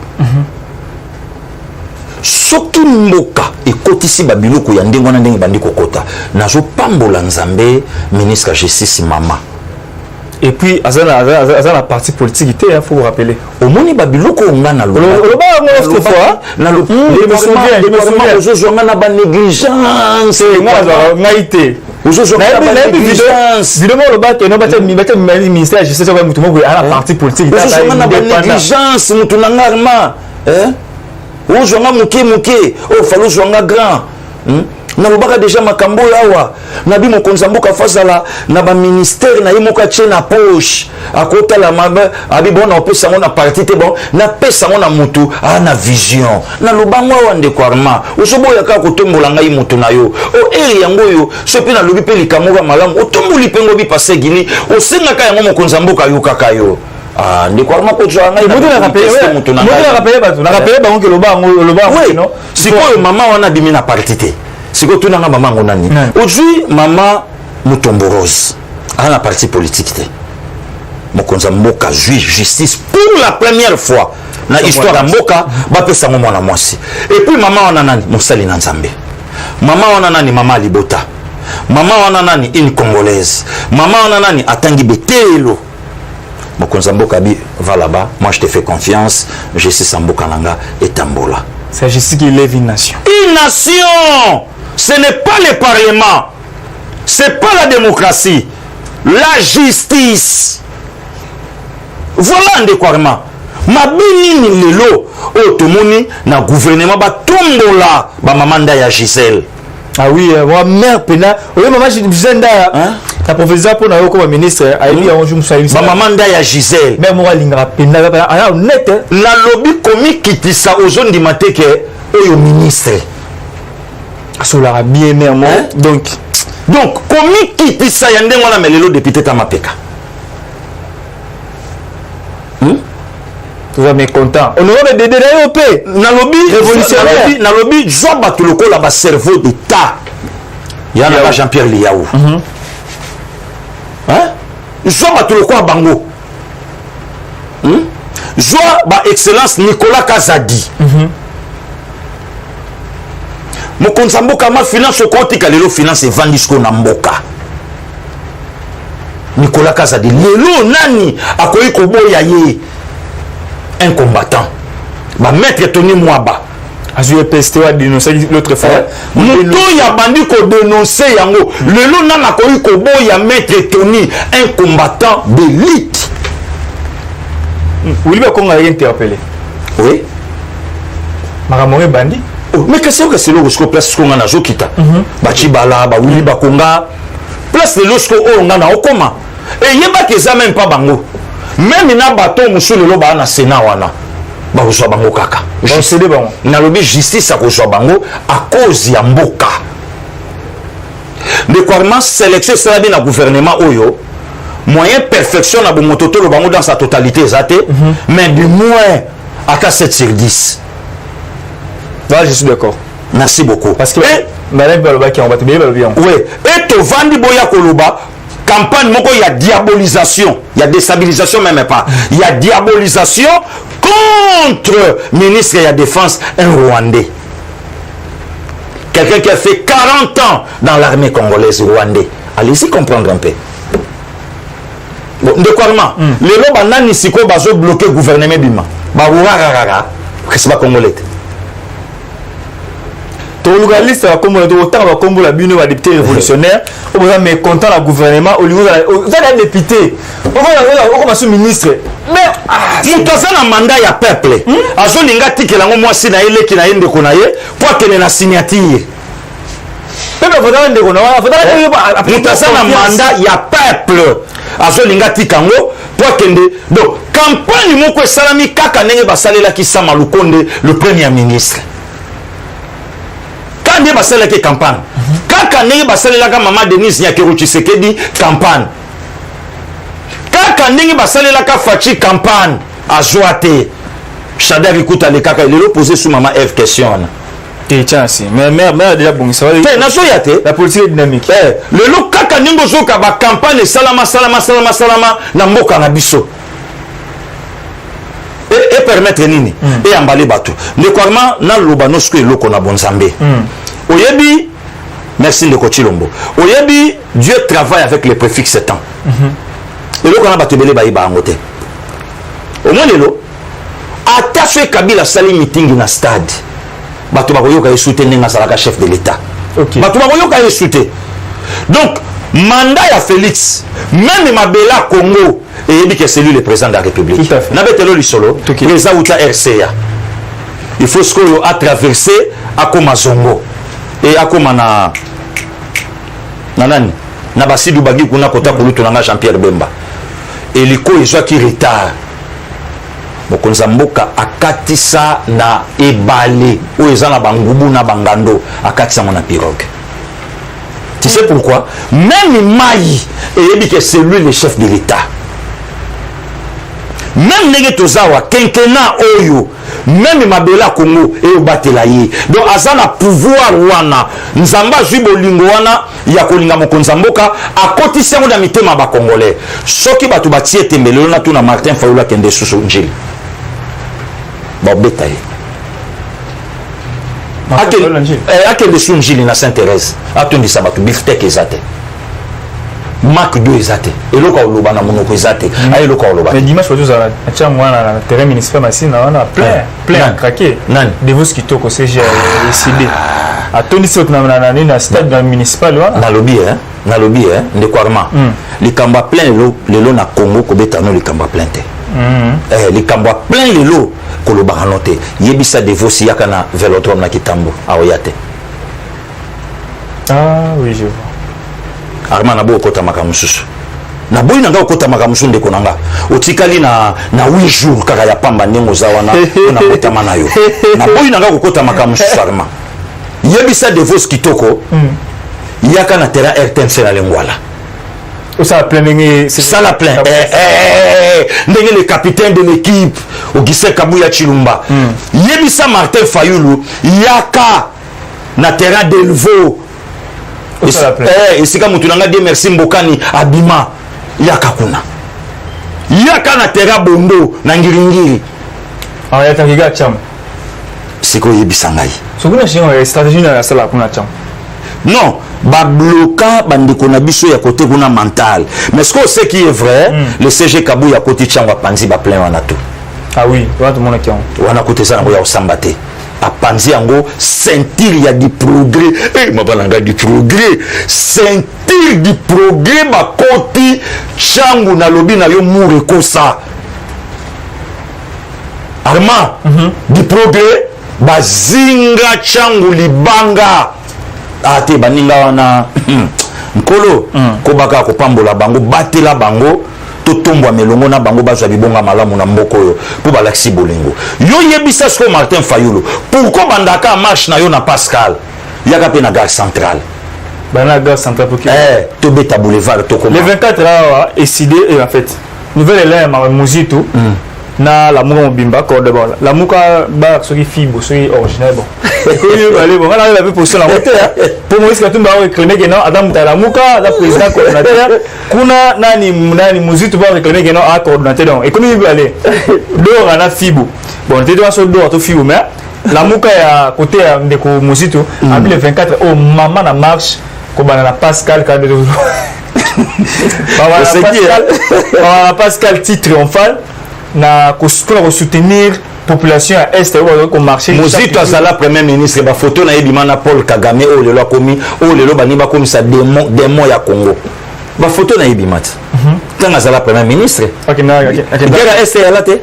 soki mboka ekotisi babiloko ya ndenge wana ndenge bandi kokota nazopambola nzambe ministre ya justice mama. Et puis azana parti politique il faut vous rappeler omoni babiloko nga na loba na loba na ba négligence ngaité évidemment le bac no bata ministère de justice comme tout monde à la parti politique na ba négligence mutu na ngarma o jonga muke o falo jonga grand na lobaka déjà makambo yawa nabi mokonza mboka fazala na ba ministère na yemoka tche na poche akota la mabe abi bon na opesa ngona parti te bon na pesa ngona mutu na vision na lobango wa ndekwarma osoboya ka kotombola ngai mutu na yo o eri yango yo sopi na lobi pe likamoga malamu otomboli pengo bi passé gini osenga ka yango mokonza mboka yo kaka yo ndekwarma ko jwa ngai mutu na rappelé bango ke lobango non sikoyo mama wana bimi na parti te. Siko tu nanga mama ngonani. Aujourd'hui mama Mutombo-Rose a la partie politique te. Mokonza mboka justice pour la première fois na histoire ya mboka ba pesa ngo mwana mwasi. Et puis mama wana nani Mosali na Nzambe. Mama wana nani mama Libota. Mama wana nani une congolaise. Mama wana nani atangi betelo. Mokonza mboka bi va là-bas, moi je te fais confiance, justice mboka nanga etambola. C'est justice qui lève une nation. Une nation. Ce n'est pas le parlement, c'est pas la démocratie, la justice. Voilà un décoirement. Mabini ni lelo otomoni na gouvernement ba tombola ba mamanda ya Gisèle. Ah oui, moi mère pena. Oui maman Gisèle la professeur pour na comme ministre a dit on joue ça ba mamanda ya Gisèle. Mais moi lingra pena ah honnête la lobby komi kitisa ozon di mateke oyo ministre. Asola bien mère moi donc komi kitisa ya ndengo na melelo député Tamapeka. Tu vas me content. On aurait des DDOP. Na lobby révolutionnaire. Na lobby joie batuloko la ba cerveau d'état. Ya na Jean-Pierre Liaou. Joie batuloko a bango. Joie ba excellence Nicolas Kazadi. Mokonza mboka ma finance okoti kalelo finance evandisco na mboka. Nicolas Kazadi lelo nani akoyi koboya ye un combattant. Ba maître Tony Mwaba azue PST wa dénoncer l'autre fois. Muto ya bandi ko dénoncer yango. Lelo nana akoyi koboya maître Tony un combattant d'élite. Oui, mais qu'on a interpellé. Oui. Maramore bandi. Mais qu'est-ce que c'est le place qu'on a na Zokita? Bachibala, ba Wili Bakonga. Place de l'osco on a na okoma. Et yeba keza même pas bango. Même na bateau musu le loba na Sénat wana. Ba kozwa bango kaka. Cédé bango. Na lobi justice a kozwa bango à cause ya mboka. Décoinement sélection ça bien na gouvernement oyo. Moyen perfection na bomototo le bango dans sa totalité zate, mais du moins à 7 sur 10. Là, je suis d'accord. Merci beaucoup. Parce que madame Baloba qui en va te bien. Oui. Et to vandi boya koloba campagne moko il y a diabolisation, il y a déstabilisation même pas. Il y a diabolisation contre ministre de la défense un Rwandais. Quelqu'un qui a fait 40 ans dans l'armée congolaise rwandais. Allez-y comprendre un peu. Bon, de quoi les lois banani siko bazo bloquer gouvernement bima. Ba rara qu'est-ce pas congolais. Ton localiste va comme autant va comme la bino va député révolutionnaire, on va mais content le gouvernement au niveau vous allez député. On va sous ministre. Mais mutaza na mandat ya peuple. Azo linga tikela ngo mwasi na ile kina yende konaye pour que na signature. Peuple faudra ndeko na faudra mutaza na mandat ya peuple. Azo linga tikango pour que donc campagne moko salami kaka ndenge basalela ki Sama Lukonde le premier ministre. Quand il va la campagne, quand il va la maman Denise Nyakero Tshisekedi campagne, quand il va la Fachi campagne, à Joate, Chadar écoute les caca, il est posé sous maman F question. Tiens, si, mais déjà bon, ça va. La politique est dynamique. Le lot kaka ningo zoka ba campagne salama na mboka na biso. Et permettre nini et emballer bateau ndeko Armand na loba no sko eloko na bonzambe oyebi merci ndeko Chilombo oyebi Dieu travaille avec les préfixes temps eloko na bato belé bayiba ngote au moins lelo ata so Kabila sali meeting na stade bato bakoyoka esute ndenga salaka chef de l'état bato bakoyoka esute donc mandat ya Félix même mabela Congo et que c'est lui le président de la République na betelo lisolo président outa RCA il faut ce qu'on a traversé à Komazongo et à Komana nanani na basidu bagi kuna kota kulutu nanga Jean-Pierre Bemba et liko ezwa ki retard mokonza mboka akatisa na ebale o ezana bangubu na bangando akatisa mona pirogue. Tu sais pourquoi? Même Maï et que c'est lui le chef de l'État. Même Negetozawa, Kenkena Oyo, même Mabela Congo et Obatelaye. Donc Azana pouvoir wana, Nzamba Jubolingo wana, Yakolinga Mokonzamboka, à côté de ça on a mis ma Congolais. Soki batu batie tembele na tuna Martin Fayula kende susu njili. Bon betaye. Akende susu njili na Sainte-Thérèse. Atondi sabatu biftek ezate. Marc 2 ezate. Eloko oloba na monoko ezate. Ayi eloko oloba. Mais dimanche faut ça atia mwana na terrain municipal masina wana plein craqué. De vous qui toko CG décidé. Atondi sot na stade municipal wana. Na lobby ndeko Armand. Likamba plein lelo na Congo ko betano likamba plein te. Likamba plein lelo ko loba noté. Yebisa de vous si yakana velodrome na Kitambo aoyate. Ah oui je vois. Armand na bo kota makamususu na boyi nanga kota makamusu ndeko nanga otikali na 8 jours kaka ya pamba ndengo za wana na kota manayo na boyi nanga kota makamususu Armand yebisa de vos kitoko yaka na terrain RTNC na Lengwala ça plein c'est ça la plein ndenge le capitaine de l'équipe Augustin Kabuya Chilumba yebisa Martin Fayulu yaka na terrain d'Elvo et si comme tu n'as dit merci Mbokani Abima yaka kuna yaka na terra bondo na ngiringiri ah ya tangiga cham siko yebisangai so kuna shingo stratégie na sala kuna cham non ba bloquer bandiko na biso ya côté kuna mental mais ce que qui est vrai le CG Kabu ya côté changwa panzi ba plein wana tout ah oui tout le monde qui wana côté ça ya osambate a panzi yango sentir ya du progrès mabalanga du progrès sentir du progrès bakoti changu na lobi na yo mure kosa Armand du progrès bazinga changu libanga ate baninga wana nkolo ko baka ko pambola bango batela bango totombwa melongo na bango bazwa bibonga malamu na mboko yo po balaksi bolingo yo yebisa sko Martin Fayulu pourquoi bandaka marche na yo na Pascal yaka pe na gare centrale bana gare centrale pour to beta boulevard to le 24 là décidé et en fait nouvelle élève ma muzito na la muka mobimba corde bon la muka ba soki fibo soki original bon ko aller bon là la position la montée pour moi c'est que tout ba reclamer que non adam ta la muka la président coordinateur kuna nani muzito ba reclamer que non a coordinateur donc et comme il veut aller dehors na fibo bon tu dois sur dehors to fibo mais la muka ya côté de ko muzito après le 24 au maman na marche ko bana na Pascal quand Pascal titre triomphal na ko soutenir population à est au marché Mozito azala premier ministre ba photo na ebimana Paul Kagame o lelo komi o lelo bani ba komi sa démon ya Congo ba photo na ebimat tanga azala premier ministre gera est ya late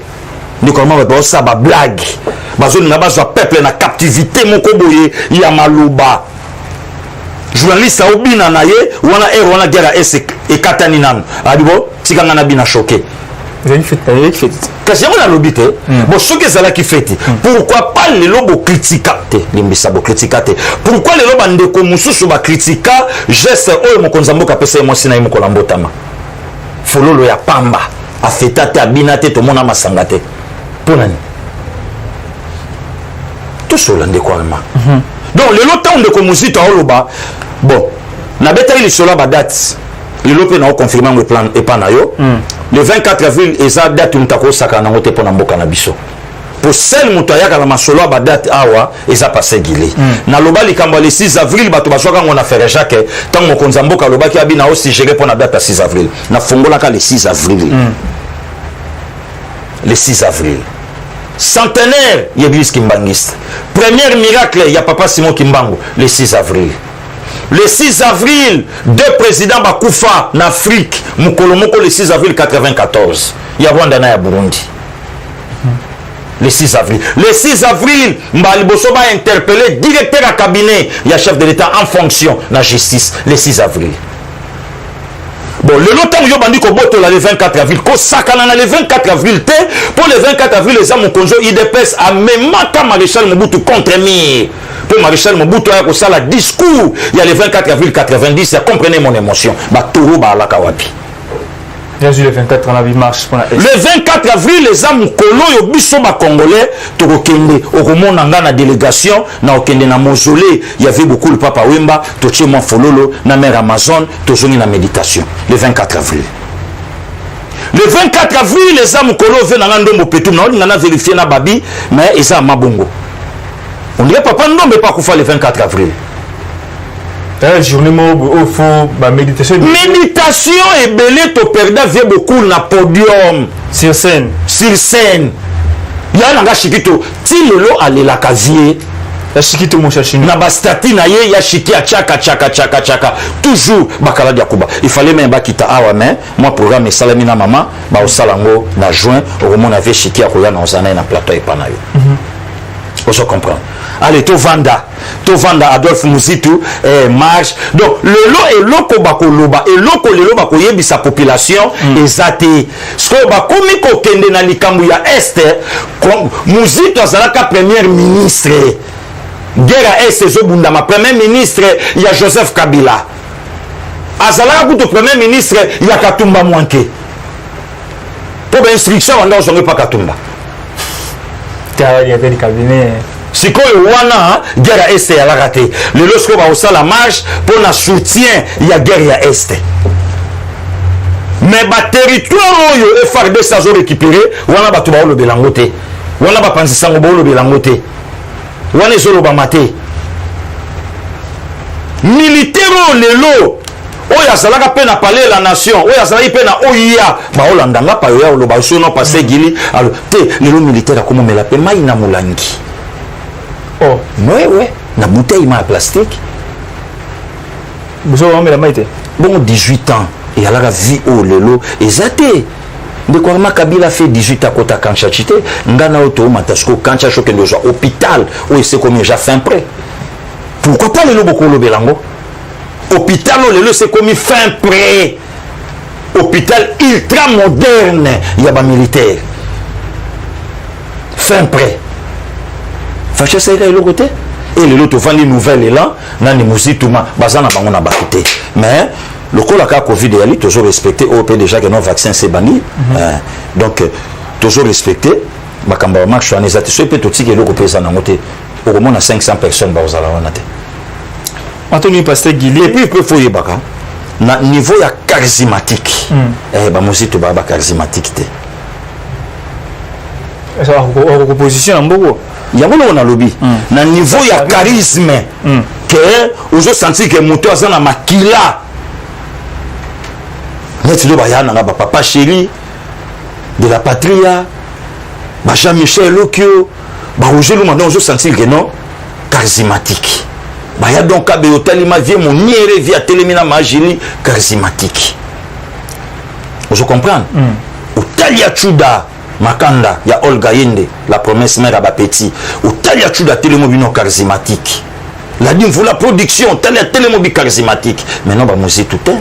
ni comment ba ça ba blague ba zone na ba zo peuple na captivité moko boye ya maluba journaliste obina na ye wana wana gera est e katani nanu adibo tikanga na bina choqué. Kasi on a l'obité, bon ce que ça là qui fait, pourquoi pas les lobos critiquatés, limbisa bo critiquatés, pourquoi les lobos de komusu sur ba critica, geste oh mon konzambo kapesa mo sina mo kolambo tama. Fololo ya pamba, afetate abinate to mona masangate. Ponani. Tout cela ndé ko alma. Donc le lotan de komusi ta oloba, bon, na beta il sola ba date. Le lope na confirmer le plan et pas na yo. Le 24 avril eza date untako saka na ngote pona mboka na biso pour celle motoyaka la masolo ba date awa eza passé gili na loba likambo le 6 avril bato basoka ngona faire Jacques tant mo konzamboka loba ki abina aussi gérer pour la date à 6 avril na fongola ka le 6 avril le 6 avril centenaire l'église kimbangiste premier miracle il y a papa Simon Kimbangu le 6 avril. Le 6 avril, deux présidents Bakoufa en Afrique, Moukolomoko le 6 avril 94. Il y a Rwanda et Burundi. Le 6 avril. Le 6 avril, Mbaliboso va interpeller directeur à cabinet, il y a chef de l'État en fonction de la justice. Le 6 avril. Bon, le longtemps où bandi ko boto le 24 avril, ko sakana le 24 avril te, pour le 24 avril les hommes konjo il dépasse à même quand maréchal Mobutu contre mir. Pour maréchal Mobutu a ça la discours, il y a le 24 avril 90, ça comprenez mon émotion. Ba toro ba la kawapi. Bien sûr, le 24 avril marche pour la S. Le 24 avril, les hommes kolo yo biso ba congolais toro kende au romon nanga na délégation na okende na mausolée, il y avait beaucoup le papa Wemba, toche mon fololo na mer Amazon, tozongi na méditation. Le 24 avril. Le 24 avril, les hommes kolo ve na ndombo petum na on a vérifié na babi, mais eza mabongo. On dirait papa non mais pas qu'on fait le 24 avril. La journée où il faut méditation. Méditation et belé to perda vient beaucoup na podium sur scène. Sur scène. Il y a un chikito ti lelo ale la casier. La chikito mon chachini. Na bastati na ye ya chiki a chaka toujours bakala diakuba. Il fallait même bakita awa mais moi programme salami na maman ba osalango na juin au moment avait chiki a koya na ozana na plateau et panayo. Vous comprenez. Allez, Tovanda Adolphe Mouzitou, marche. Donc, le lot est loko bako loba, et loko le loba koyebi sa population, ezate. Ce que bakomi ko kende na likambu ya Esther, Mouzitou azalaka premier ministre. Guerre Esther zobundama premier ministre, il y a Joseph Kabila. Azalaka kuto premier ministre, il y a Katumba Mwanke. Pour l'instruction, on n'a pas Katumba. Il y avait des cabinets. Si quoi wana guerre est à la raté le lorsque va au la marche pour la soutien il y a guerre à est mais ba territoire yo FRD ça zo récupérer wana ba tuba lo belangote wana ba penser sango bo lo belangote wana zo lo ba maté militaire lelo oya salaka pe na parler la nation oya salaka pe na oya ba olandanga pa yo lo ba so no passer gili alors te lelo militaire comme me la pe mai na mulangi. Oh, ouais, la bouteille ma plastique. Vous avez la maïté. Bon, 18 ans. Et à la vie au lelo. Et zate. De quoi ma Kabila fait 18 à côté Kanchachite. Ngana auto matasko Kanchacho que déjà hôpital. Oui, c'est comme déjà fin prêt. Pourquoi pas le lobo ko belango? Hôpital au lelo c'est comme fin prêt. Hôpital ultra moderne. Il y a pas militaire. Fin prêt. Fâché ça est le côté et le lot vend les nouvelles là na ni musituma bazana bango na bakité mais le cas la Covid est toujours respecté au pays déjà que non vaccin c'est banni donc toujours respecté bakamba marche en exact ce peut tout que le représentant na moté au moins 500 personnes ba ozala wana te Anthony Pasteur Guilé et puis il faut y baka na niveau ya charismatique ba musitu ba charismatique te ça va opposition en beaucoup. Il y a un lobby. Na niveau il y a charisme que vous senti que moto azana makila. Net do bayana na papa chéri de la patria. Ba Jean-Michel Lokio, ba Roger Lumanda vous senti que non charismatique. Ba ya donc abe hôtel ma vie mon niere via télémina magili charismatique. Vous comprenez? Otalia Chuda Makanda, il y a Olga Yende, la promesse mère à Bapeti. Ou Talia Chuda télémobile charismatique. La dit vous la production, Talia télémobile charismatique. Maintenant, bah, musique tout est.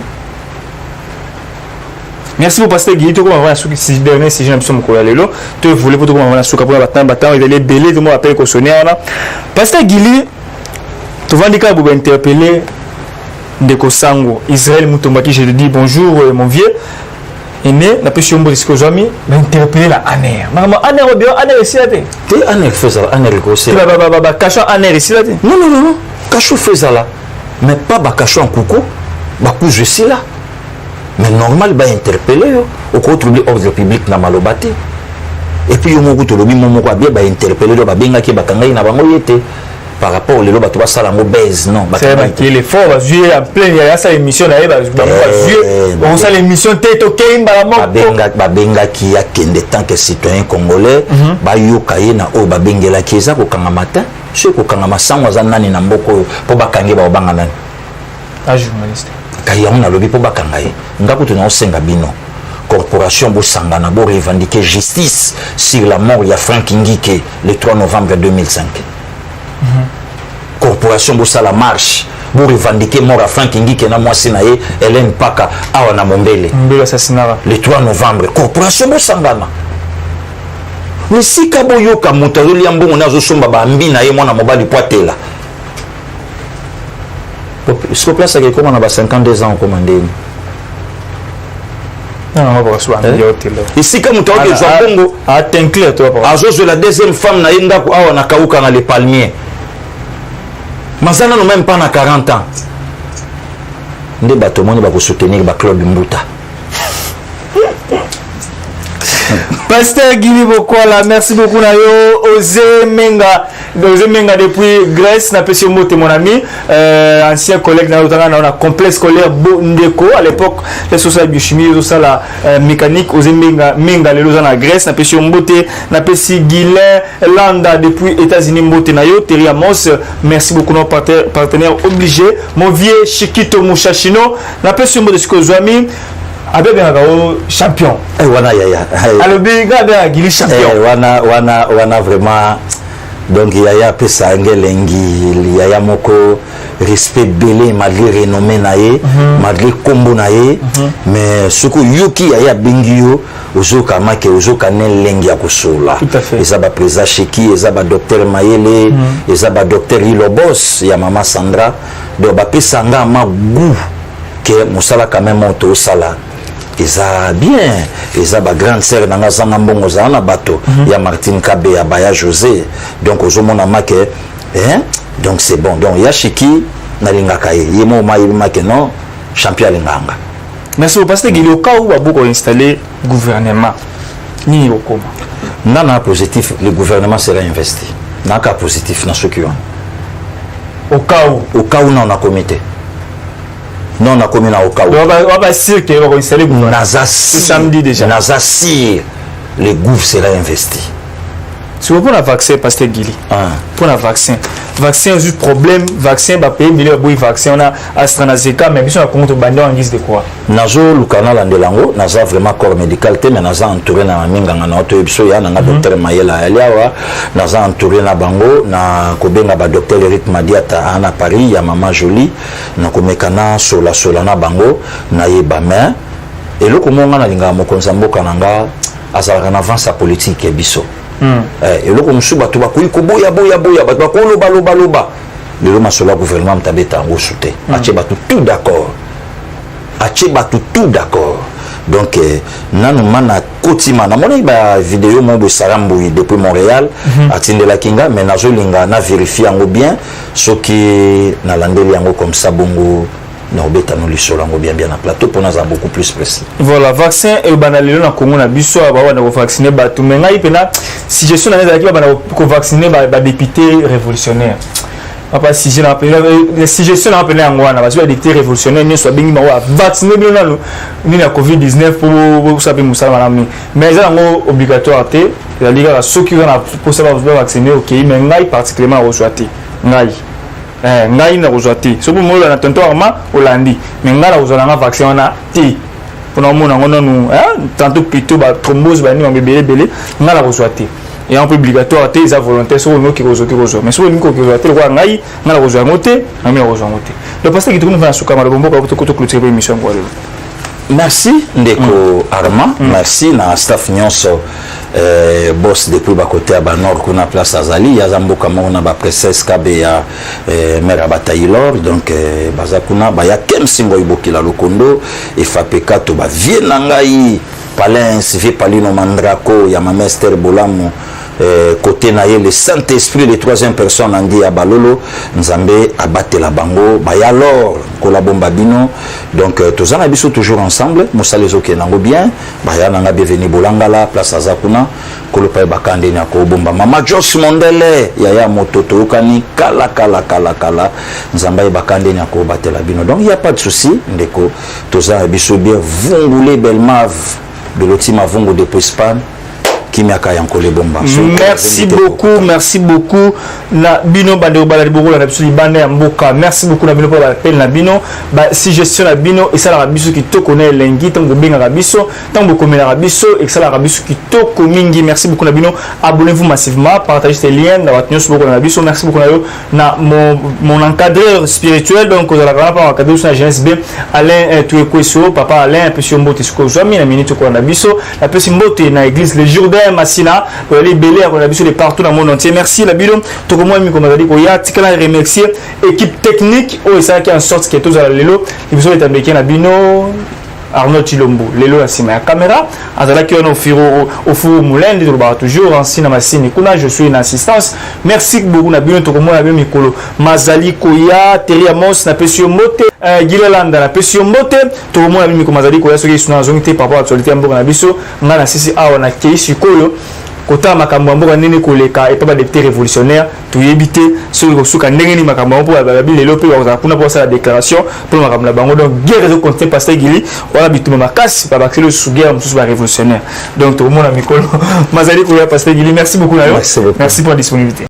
Merci pour Pasteur Guy. Tu vas avoir un souk si dernier si j'ai un peu de lelo. Tu voulais pour avoir un souk pour battre il est belé de moi appel qu'on sonne là. Pasteur Guy, tu vas dire que vous interpeller de Kosango Israël Mutombaki, je te dis bonjour mon vieux. Et né na pêche ombo risque aujourd'hui mais interpeller la aner maman aner au bien aner ici là t'es aner fait ça aner grossé bah cachon aner ici là non cachon fait ça là mais pas bah cachon en coucou bah couche ici là mais normal bah interpeller au cours trouble ordre public na malobate et puis yo moko to lobi momoko abie ba interpeller do ba benga ki bakangai na bango yete par rapport au lelo bato basala ngo base non c'est qui est fort va jouer en plein il y a ça émission là va jouer on ça l'émission tête OK ba benga ki ya kende tant que citoyen congolais ba yoka ye na o ba bengela ki za ko kanga matin ce ko kanga masango za nani na mboko po bakange ba obanga nani a journaliste kaya on a lobi po bakanga ye ngako to na osenga bino corporation Bosangana bo revendiquer justice sur la mort de Frank Ngike le 3 novembre 2005. Corporation Bosala marche pour revendiquer mort à Frank Ngike na mwasi na ye Hélène Paka awa na Mombele. Mombele assassinat le 3 novembre. Corporation Bosangana. Mais si kabo yoka mutazoli ambongo nazo somba ba mbina ye mwana mobali poatela. Est-ce que place à comment on a 52 ans commandé? Ici comme toi que Zongo a t'inclure toi a joué la deuxième femme na yenga ko awa na kauka na les palmiers. Mazana no même pas na 40 ans. Nde bato moni ba ko soutenir ba Claude Mbuta. Pasteur Guili Bokola, merci beaucoup na yo Osé Menga depuis Grèce na pesi moté mon ami ancien collègue na on a complexe scolaire Ndeko à l'époque les social biochimie tout ça la mécanique Osé Menga les na Grèce na pesi moté na pesi Guilin Landa depuis États-Unis moté na yo Terry Amos merci beaucoup nos partenaires obligés mon vieux Chiquito Mushashino na pesi moté ce que Zwami Abe Benagao champion. Wana yaya. Alors Benga Guili champion. Wana vraiment donc yaya pesa ngelengi yaya moko respect belé malgré renommé naé malgré kombo naé mais suku yuki yaya bingio ozoka make ozoka nelengi ya kosola. Tout à fait. Ezaba président Cheki, ezaba docteur Mayele, ezaba docteur Ilobos ya mama Sandra donc ba pesa nga ma goût que musala quand même auto sala. Eza bien, eza ba grande sœur nanga zanga mbongo za na bato ya Martine Kabe ya Baya José donc ozomona make donc c'est bon donc ya Chiki na lingaka ye mo make non champion linganga. Merci parce que il au cas où beaucoup installer gouvernement ni au comment nana positif le gouvernement sera investi naka positif na ceux qui ont au cas où non on a comité. Non, on a commis au cas où. On va sûr qu'il va installer le gouvernement. Samedi déjà. Nazassi, le gouvernement sera investi. Si vous prenez un vaccin, Pasteur Guili, pour un vaccin, vaccin a eu problème, vaccin va payer millions de vaccins, on a AstraZeneca, mais on a compte bandé en guise de quoi? Nazo Lukana Landelango, Naza vraiment corps médical, mais Naza entouré na minga na auto ebisoya na docteur Mayela Eliawa, Naza entouré na bango na kobenga ba docteur Eric Madiata à Paris, ya mama Jolie, na komekana sola na bango na yeba mais et le comment on a linga mokonza mboka nanga azalaka na avance politique et biso. Et le comme suba tu vas boya ba ko loba le masola gouvernement tabeta ngo souté ache ba tout d'accord donc nanu mana kotima na moni ba vidéo mo de Saramboui depuis Montréal atindela kinga mais nazo linga na vérifier ngo bien ce qui na landeli yango comme ça bongo na obeta no lisolo ngo bien na plateau pour nous beaucoup plus précis. Voilà, vaccin et banalelo na Congo na biso ba na vacciner ba tout menga ipena si je suis na ezaki ba na ko vacciner ba député révolutionnaire. Papa si je suis na appelé ngwana ba député révolutionnaire ni so bingi ma vacciner bien ni na COVID-19 pour saper musala malami. Mais ça ngo obligatoire té la liga ceux qui vont pour savoir vacciner OK mais ngai particulièrement rejoité. Ngai na rejoité. So pour moi na tonto arma Hollandi. Mais ngai na rejoana vaccin na té. Pour nous mona ngona tantôt plutôt ba thrombose ba ni on bébé ngai na rejoité. Et un peu obligatoire té ça volontaire sur nous qui rejoité mais sur nous qui rejoité roi ngai na rejoité na mi rejoité. Le pasteur qui tourne va sur camera bombo ko to clôturer émission quoi. Merci Ndeko Armand, merci na staff nyonso boss depuis ba côté à Banor kuna place Azali ya zamboka mo na ba princesse Kabe ya mère Bataylor donc baza kuna ba ya Kemsingo ibokila lokondo e fapeka to ba vie na ngai Palin Sivi Palino Mandrako ya Mamester Bolamo côté naïe le Saint-Esprit les troisième personne andi ya balolo nzambe abate la bango ba ya alors kolabomba bino donc tozana biso toujours ensemble mosalezo ke nango bien ba ya nanga bienvenue bolangala place azakuna kolopa bakande nya ko bomba mama Jos Mondele ya mototo okani kala nzambe bakande nya ko batela bino donc il y a pas de souci ndeko tozana biso bien vungule belmave de l'Otima Vongo de Espagne. Merci beaucoup na bino bande baladi boko la biso libanda ya mboka. Merci beaucoup na bino pour l'appel na bino ba si gestion na bino et ça la biso qui to connaît lengi tango benga biso tango komela biso et ça la biso qui to komingi. Merci beaucoup na bino, abonnez-vous massivement, partagez ces liens na watnyo boko na biso. Merci beaucoup na mon encadreur spirituel donc on a la pas encadreur sur la GSB Alain Tuekweso papa Alain monsieur Mbote siko zomi na minute ko na biso la petit Mbote na église les Jourdains Massina, les Bélé, on a vu de partout dans le monde entier. Merci la bidon. Tout le monde comme on a dit qu'il y a tikala remercier équipe technique ou ça qui en sorte que tous à l'élo. Il faut être américain la bino Arnaud Chilombo. L'élo la cima caméra. Azala qui on offre au four moulin de toujours en cinéma machine. Kuna je suis une assistance. Merci beaucoup la bidon tout le monde la bien mikolo. Mazali Koya, Terry Amos na pesio mote. Gilelanda la pesio mote. Tout le monde la bien mikolo Mazali Koya ce qui sont en zone par rapport à l'actualité en Bourg biso. Ngana sisi awa na keisi koyo. Kota makambo mboka nene koleka et pas des révolutionnaires tout éviter sur le suka ndengeni makambo pour la bile lelo pe wa kuna pour ça la déclaration pour makambo la bango donc guerre de compter pasteur Gili wala bituma makasi ba bakelo su guerre musu ba révolutionnaire donc tout le monde a mikolo mazali ko ya pasteur Gili merci beaucoup merci pour la disponibilité.